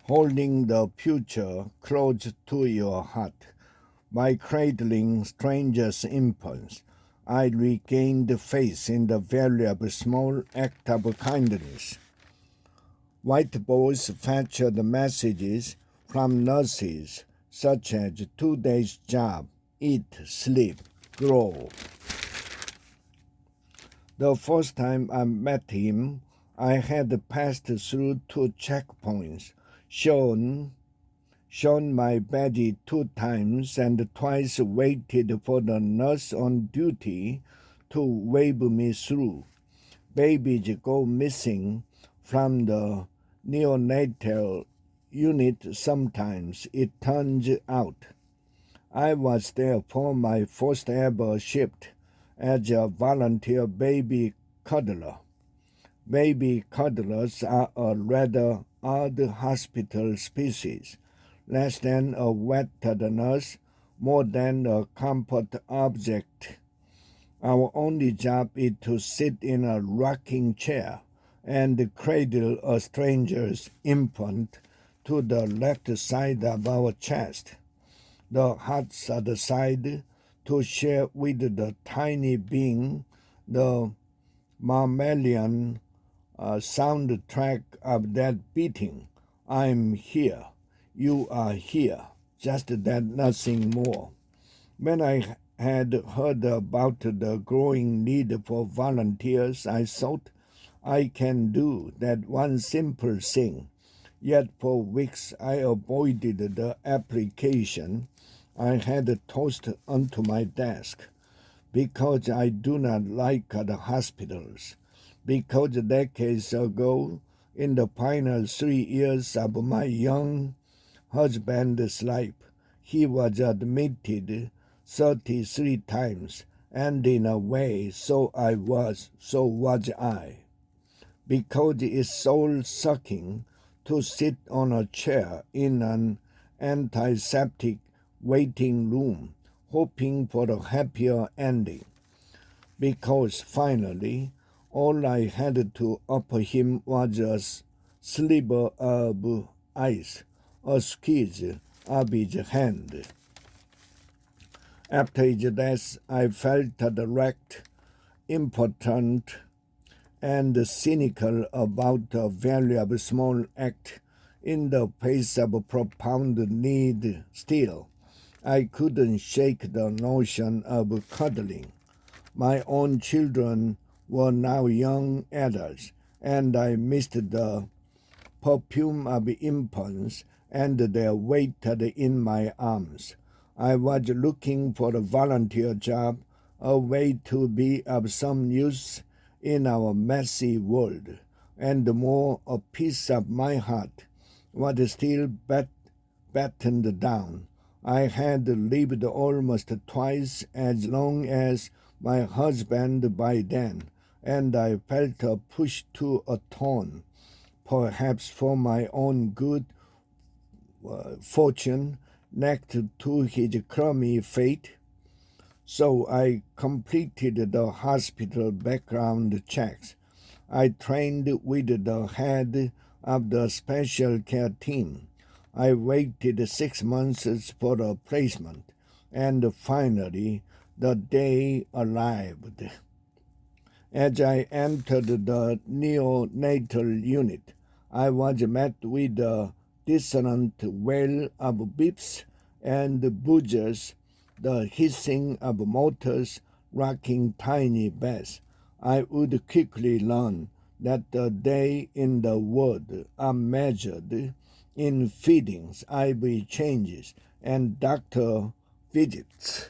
holding the future close to your heart. By cradling strangers' impulse, I regained faith in the value of a small act of kindness. Whiteboards featured messages from nurses such as 2 days job, eat, sleep, grow. The first time I met him, I had passed through 2 checkpoints, shown my badge 2 times, and twice waited for the nurse on duty to wave me through. Babies go missing from the neonatal unit sometimes, it turns out. I was there for my first ever shift as a volunteer baby cuddler. Baby cuddlers are a rather odd hospital species, less than a wetted nurse, more than a comfort object. Our only job is to sit in a rocking chair and cradle a stranger's infant to the left side of our chest. The heart's other side to share with the tiny being the mammalian soundtrack of that beating. I'm here, you are here, just that, nothing more. When I had heard about the growing need for volunteers, I thought I can do that one simple thing. Yet for weeks I avoided the application I had tossed onto my desk, because I do not like the hospitals, because decades ago, in the final 3 years of my young husband's life, he was admitted 33 times, and in a way, so was I. Because it's soul-sucking to sit on a chair in an antiseptic waiting room, hoping for a happier ending. Because finally, all I had to offer him was a sliver of ice, a squeeze of his hand. After his death, I felt wrecked, impotent, and cynical about the value of a small act in the face of a profound need. Still, I couldn't shake the notion of cuddling. My own children were now young adults, and I missed the perfume of infants and their weight in my arms. I was looking for a volunteer job, a way to be of some use in our messy world, and more, a piece of my heart was still battened down. I had lived almost twice as long as my husband by then, and I felt a push to atone, perhaps for my own good fortune next to his crummy fate. So I completed the hospital background checks. I trained with the head of the special care team. I waited 6 months for a placement, and finally the day arrived. As I entered the neonatal unit, I was met with a dissonant wail of beeps and buzzers, the hissing of motors rocking tiny beds. I would quickly learn that the days in the world are measured in feedings, IV changes, and doctor visits.